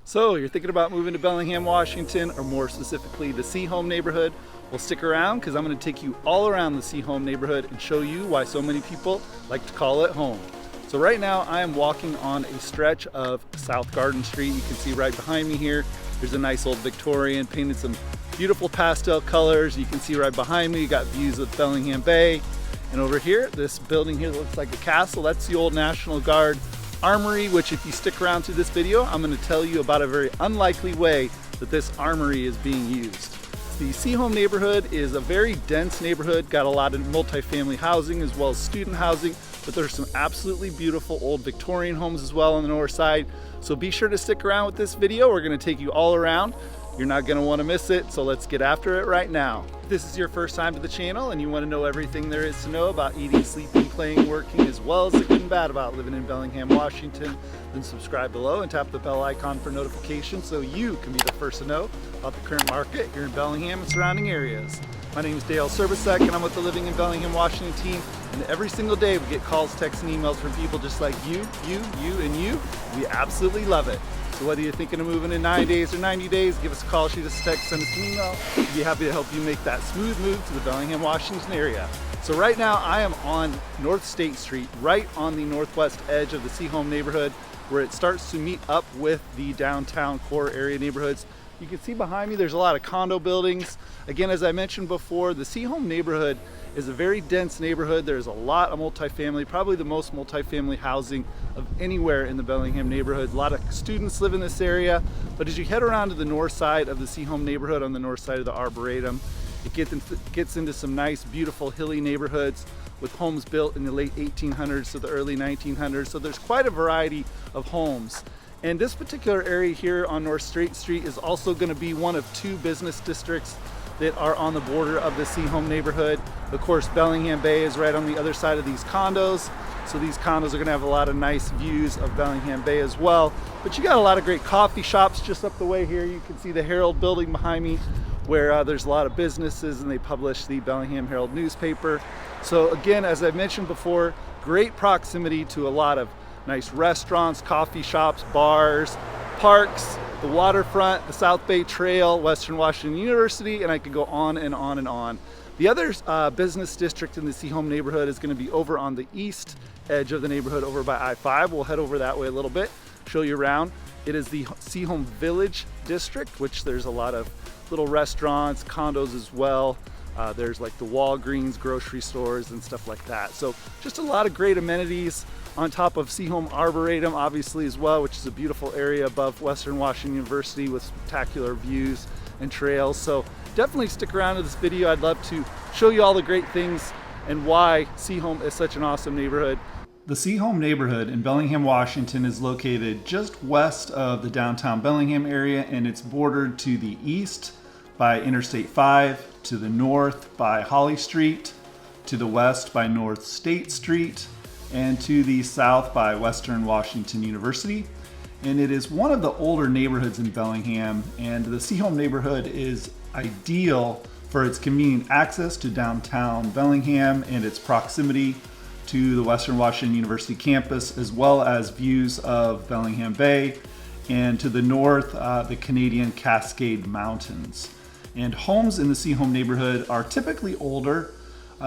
So you're thinking about moving to Bellingham, Washington, or more specifically the Sehome neighborhood? Well, stick around because I'm going to take you all around the Sehome neighborhood and show you why so many people like to call it home. So right now I am walking on a stretch of South Garden Street. You can see right behind me here, there's a nice old Victorian painted some beautiful pastel colors. You can see right behind me, you got views of Bellingham Bay. And over here, this building here that looks like a castle, that's the old National Guard Armory, which if you stick around through this video, I'm going to tell you about a very unlikely way that this armory is being used. The Sehome neighborhood is a very dense neighborhood, got a lot of multifamily housing as well as student housing, but there's some absolutely beautiful old Victorian homes as well on the north side. So be sure to stick around with this video. We're going to take you all around. You're not going to want to miss it, so let's get after it right now. If this is your first time to the channel and you want to know everything there is to know about eating, sleeping, playing, working, as well as the good and bad about living in Bellingham, Washington, then subscribe below and tap the bell icon for notifications so you can be the first to know about the current market here in Bellingham and surrounding areas. My name is Dale Serbisek and I'm with the Living in Bellingham, Washington team, and every single day we get calls, texts, and emails from people just like you, and you. We absolutely love it. So whether you're thinking of moving in 9 days or 90 days, give us a call, shoot us a text, send us an email. We'd be happy to help you make that smooth move to the Bellingham, Washington area. So right now I am on North State Street, right on the northwest edge of the Sehome neighborhood, where it starts to meet up with the downtown core area neighborhoods. You can see behind me there's a lot of condo buildings. Again, as I mentioned before, the Sehome neighborhood is a very dense neighborhood. There's a lot of multifamily, probably the most multifamily housing of anywhere in the Bellingham neighborhood. A lot of students live in this area, but as you head around to the north side of the Sehome neighborhood on the north side of the Arboretum, it gets into some nice, beautiful, hilly neighborhoods with homes built in the late 1800s to the early 1900s. So there's quite a variety of homes. And this particular area here on North State Street is also going to be one of two business districts that are on the border of the Sehome neighborhood. Of course, Bellingham Bay is right on the other side of these condos. So these condos are going to have a lot of nice views of Bellingham Bay as well. But you got a lot of great coffee shops just up the way here. You can see the Herald building behind me where there's a lot of businesses and they publish the Bellingham Herald newspaper. So again, as I mentioned before, great proximity to a lot of nice restaurants, coffee shops, bars, parks, the waterfront, the South Bay Trail, Western Washington University, and I could go on and on and on. The other business district in the Sehome neighborhood is going to be over on the east edge of the neighborhood over by I-5. We'll head over that way a little bit, show you around. It is the Sehome Village district, which there's a lot of little restaurants, condos as well. There's like the Walgreens grocery stores and stuff like that. So just a lot of great amenities on top of Sehome Arboretum obviously as well, which is a beautiful area above Western Washington University with spectacular views and trails. So definitely stick around to this video. I'd love to show you all the great things and why Sehome is such an awesome neighborhood. The Sehome neighborhood in Bellingham, Washington is located just west of the downtown Bellingham area, and it's bordered to the east by Interstate 5, to the north by Holly Street, to the west by North State Street, and to the south by Western Washington University. And it is one of the older neighborhoods in Bellingham, and the Sehome neighborhood is ideal for its convenient access to downtown Bellingham and its proximity to the Western Washington University campus, as well as views of Bellingham Bay, and to the north, the Canadian Cascade Mountains. And homes in the Sehome neighborhood are typically older,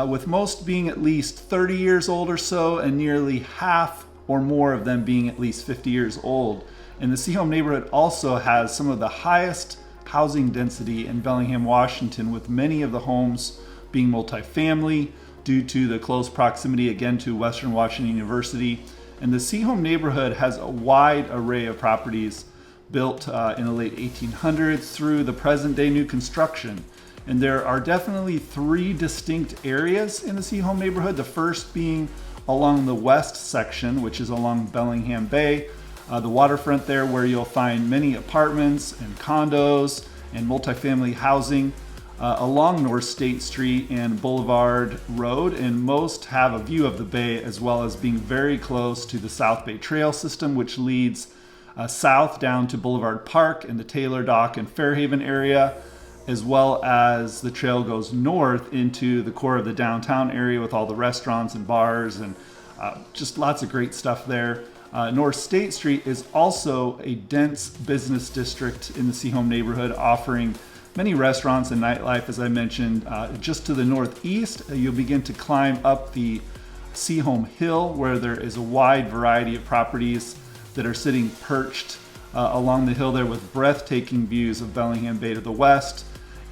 with most being at least 30 years old or so, and nearly half or more of them being at least 50 years old. And the Sehome neighborhood also has some of the highest housing density in Bellingham, Washington, with many of the homes being multifamily due to the close proximity again to Western Washington University. And the Sehome neighborhood has a wide array of properties built in the late 1800s through the present day new construction. And there are definitely three distinct areas in the Sehome neighborhood. The first being along the west section, which is along Bellingham Bay, the waterfront there, where you'll find many apartments and condos and multifamily housing along North State Street and Boulevard Road, and most have a view of the bay, as well as being very close to the South Bay Trail system, which leads south down to Boulevard Park and the Taylor Dock and Fairhaven area, as well as the trail goes north into the core of the downtown area with all the restaurants and bars and just lots of great stuff there. North State Street is also a dense business district in the Sehome neighborhood, offering many restaurants and nightlife, as I mentioned. Just to the northeast, you'll begin to climb up the Sehome Hill, where there is a wide variety of properties that are sitting perched along the hill there with breathtaking views of Bellingham Bay to the west,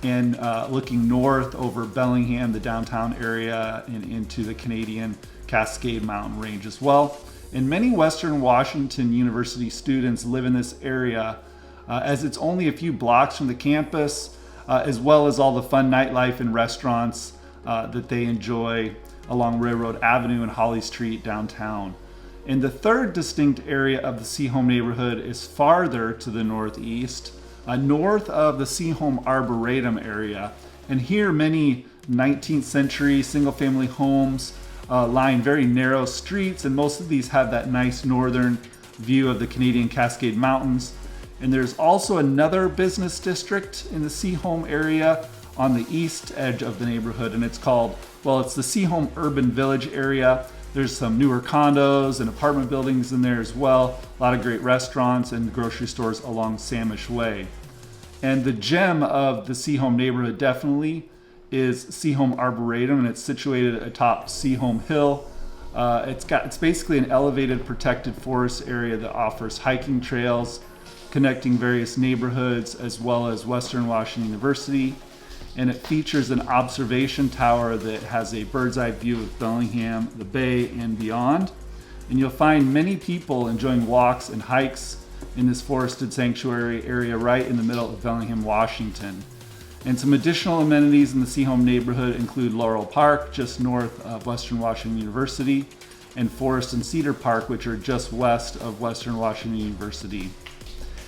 and looking north over Bellingham, the downtown area, and into the Canadian Cascade Mountain range as well. And many Western Washington University students live in this area, as it's only a few blocks from the campus, as well as all the fun nightlife and restaurants that they enjoy along Railroad Avenue and Holly Street downtown. And the third distinct area of the Sehome neighborhood is farther to the northeast, north of the Sehome Arboretum area. And here many 19th century single-family homes line very narrow streets, and most of these have that nice northern view of the Canadian Cascade Mountains. And there's also another business district in the Sehome area on the east edge of the neighborhood, and it's called, well, it's the Sehome Urban Village area. There's some newer condos and apartment buildings in there as well. A lot of great restaurants and grocery stores along Samish Way. And the gem of the Sehome neighborhood definitely is Sehome Arboretum, and it's situated atop Sehome Hill. It's basically an elevated protected forest area that offers hiking trails connecting various neighborhoods as well as Western Washington University. And it features an observation tower that has a bird's eye view of Bellingham, the Bay, and beyond. And you'll find many people enjoying walks and hikes in this forested sanctuary area right in the middle of Bellingham, Washington. And some additional amenities in the Sehome neighborhood include Laurel Park, just north of Western Washington University, and Forest and Cedar Park, which are just west of Western Washington University.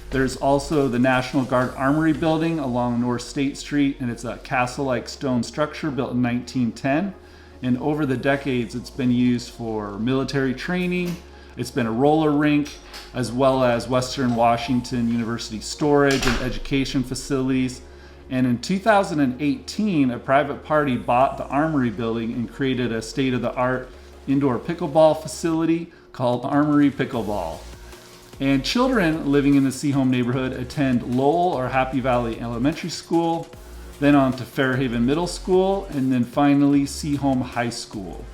There's also the National Guard Armory building along North State Street, and it's a castle-like stone structure built in 1910. And over the decades, it's been used for military training. It's been a roller rink, as well as Western Washington University storage and education facilities. And in 2018, a private party bought the Armory building and created a state-of-the-art indoor pickleball facility called Armory Pickle-ball. And children living in the Sehome neighborhood attend Lowell or Happy Valley Elementary School, then on to Fairhaven Middle School, and then finally Sehome High School.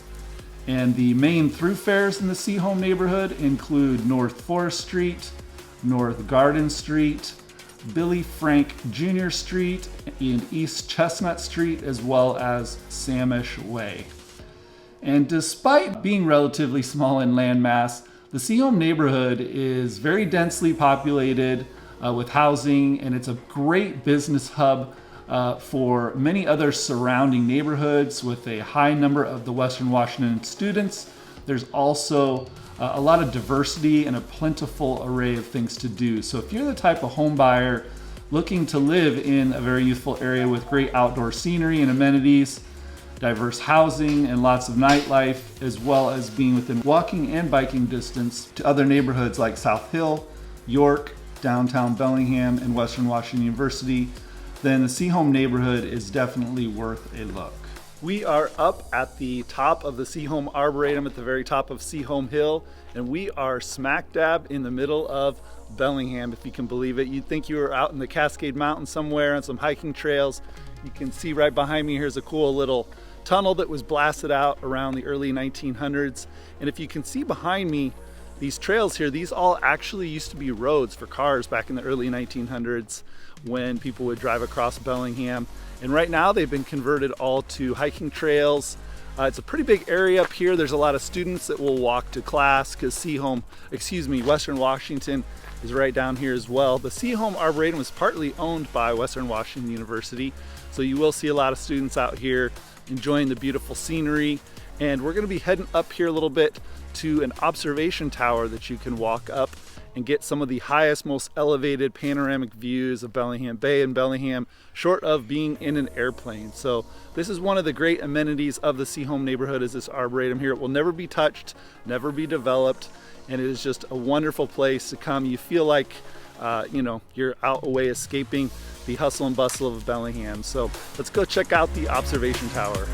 And the main thoroughfares in the Sehome neighborhood include North Forest Street, North Garden Street, Billy Frank Jr. Street, and East Chestnut Street, as well as Samish Way. And despite being relatively small in landmass, the Sehome neighborhood is very densely populated with housing, and it's a great business hub for many other surrounding neighborhoods with a high number of the Western Washington students. There's also a lot of diversity and a plentiful array of things to do. So if you're the type of home buyer looking to live in a very youthful area with great outdoor scenery and amenities, diverse housing, and lots of nightlife, as well as being within walking and biking distance to other neighborhoods like South Hill, York, Downtown Bellingham, and Western Washington University, then the Sehome neighborhood is definitely worth a look. We are up at the top of the Sehome Arboretum at the very top of Sehome Hill, and we are smack dab in the middle of Bellingham, if you can believe it. You'd think you were out in the Cascade Mountains somewhere on some hiking trails. You can see right behind me, here's a cool little tunnel that was blasted out around the early 1900s. And if you can see behind me, these trails here, these all actually used to be roads for cars back in the early 1900s when people would drive across Bellingham. And right now they've been converted all to hiking trails. It's a pretty big area up here. There's a lot of students that will walk to class because Western Washington is right down here as well. The Sehome Arboretum is partly owned by Western Washington University, so you will see a lot of students out here enjoying the beautiful scenery. And we're going to be heading up here a little bit to an observation tower that you can walk up and get some of the highest, most elevated panoramic views of Bellingham Bay and Bellingham, short of being in an airplane. So this is one of the great amenities of the Sehome neighborhood, is this arboretum here. It will never be touched, never be developed, and it is just a wonderful place to come. You feel like you're out away escaping the hustle and bustle of Bellingham. So let's go check out the observation tower.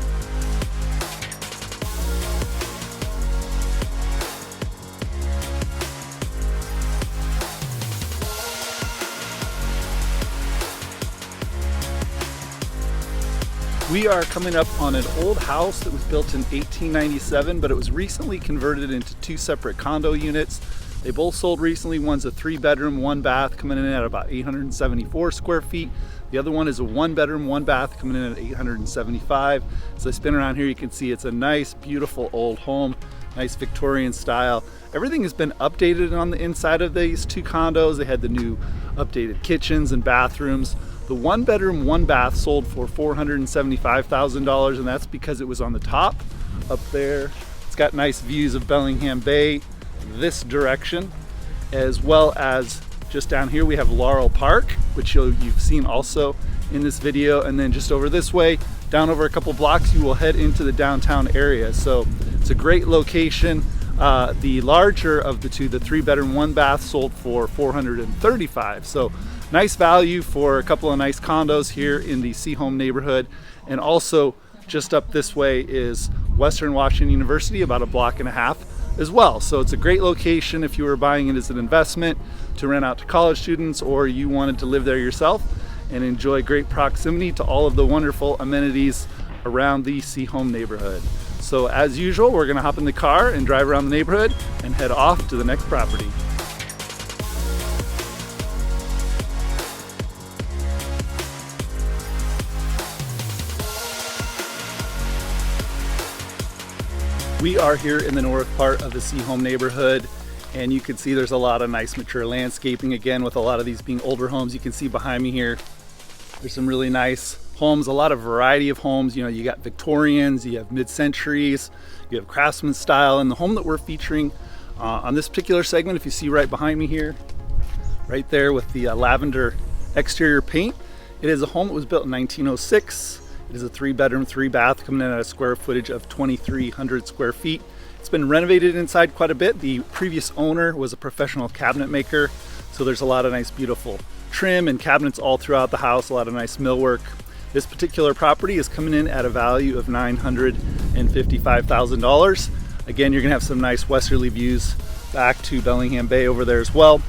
We are coming up on an old house that was built in 1897, but it was recently converted into two separate condo units. They both sold recently. One's a 3-bedroom, 1-bath, coming in at about 874 square feet. The other one is a 1-bedroom, 1-bath, coming in at 875. As I spin around here, you can see it's a nice, beautiful old home, nice Victorian style. Everything has been updated on the inside of these two condos. They had the new updated kitchens and bathrooms. The 1-bedroom, 1-bath sold for $475,000, and that's because it was on the top up there. It's got nice views of Bellingham Bay this direction, as well as just down here we have Laurel Park, which you've seen also in this video, and then just over this way, down over a couple blocks, you will head into the downtown area. So it's a great location. The larger of the two, the 3-bedroom, 1-bath, sold for $435,000. So nice value for a couple of nice condos here in the Sehome neighborhood. And also just up this way is Western Washington University, about a block and a half as well. So it's a great location if you were buying it as an investment to rent out to college students, or you wanted to live there yourself and enjoy great proximity to all of the wonderful amenities around the Sehome neighborhood. So as usual, we're gonna hop in the car and drive around the neighborhood and head off to the next property. We are here in the north part of the Sehome neighborhood, and you can see there's a lot of nice mature landscaping, again, with a lot of these being older homes. You can see behind me here, there's some really nice homes, a lot of variety of homes. You know, you got Victorians, you have mid-centuries, you have craftsman style, and the home that we're featuring on this particular segment, if you see right behind me here, right there with the lavender exterior paint, it is a home that was built in 1906. It is a 3-bedroom, 3-bath, coming in at a square footage of 2,300 square feet. It's been renovated inside quite a bit. The previous owner was a professional cabinet maker, so there's a lot of nice, beautiful trim and cabinets all throughout the house, a lot of nice millwork. This particular property is coming in at a value of $955,000. Again, you're gonna have some nice westerly views back to Bellingham Bay over there as well.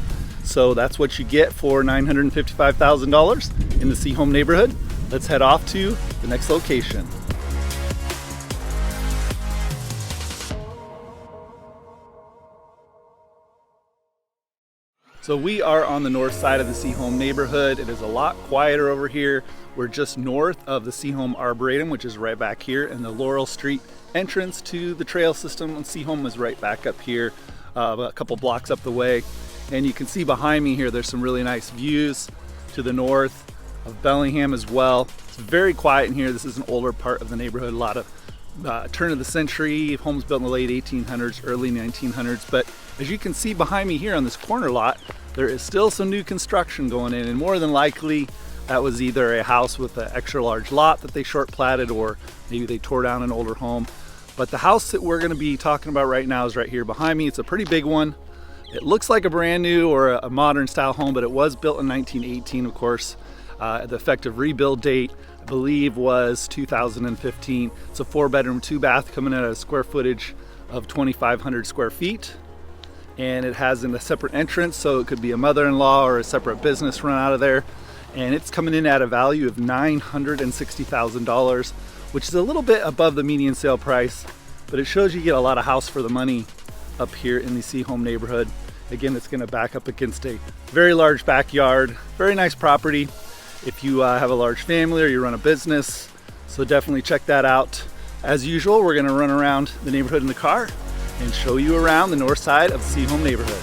So that's what you get for $955,000 in the Sehome neighborhood. Let's head off to the next location. So we are on the north side of the Sehome neighborhood. It is a lot quieter over here. We're just north of the Sehome Arboretum, which is right back here, and the Laurel Street entrance to the trail system on Sehome is right back up here, a couple blocks up the way. And you can see behind me here, there's some really nice views to the north of Bellingham as well. It's very quiet in here. This is an older part of the neighborhood. A lot of turn of the century homes built in the late 1800s, early 1900s. But as you can see behind me here on this corner lot, there is still some new construction going in, and more than likely that was either a house with an extra large lot that they short platted, or maybe they tore down an older home. But the house that we're going to be talking about right now is right here behind me. It's a pretty big one. It looks like a brand new or a modern style home, but it was built in 1918, of course. The effective rebuild date, I believe, was 2015. It's a 4-bedroom, 2-bath, coming in at a square footage of 2,500 square feet. And it has a separate entrance, so it could be a mother-in-law or a separate business run out of there. And it's coming in at a value of $960,000, which is a little bit above the median sale price, but it shows you get a lot of house for the money up here in the Sehome neighborhood. Again, it's gonna back up against a very large backyard, very nice property if you have a large family or you run a business. So definitely check that out. As usual, we're gonna run around the neighborhood in the car and show you around the north side of the Sehome neighborhood.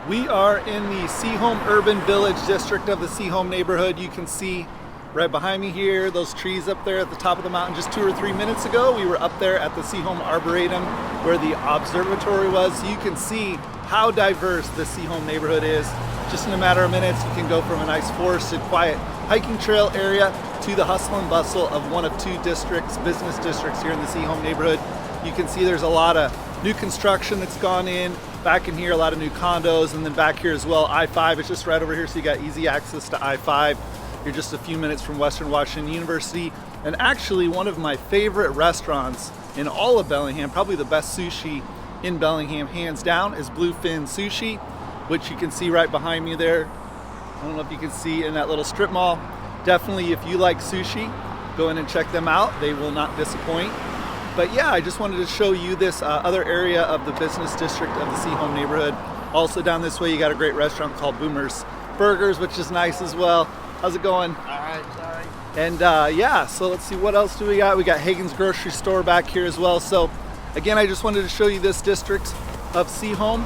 We are in the Sehome Urban Village district of the Sehome neighborhood. You can see right behind me here, those trees up there at the top of the mountain. Just 2 or 3 minutes ago, we were up there at the Sehome Arboretum where the observatory was. So you can see how diverse the Sehome neighborhood is. Just in a matter of minutes, you can go from a nice forested, quiet hiking trail area to the hustle and bustle of one of 2 districts, business districts here in the Sehome neighborhood. You can see there's a lot of new construction that's gone in. Back in here, a lot of new condos, and then back here as well, I-5 is just right over here, so you got easy access to I-5. You're just a few minutes from Western Washington University. And actually, one of my favorite restaurants in all of Bellingham, probably the best sushi in Bellingham, hands down, is Bluefin Sushi. which you can see right behind me there. I don't know if you can see in that little strip mall. Definitely, if you like sushi, go in and check them out. They will not disappoint. But yeah, I just wanted to show you this other area of the business district of the Sehome neighborhood. Also down this way, you got a great restaurant called Boomer's Burgers, which is nice as well. How's it going? All right, sorry. And yeah, so let's see, what else do we got? We got Hagen's Grocery Store back here as well. So again, I just wanted to show you this district of Sehome.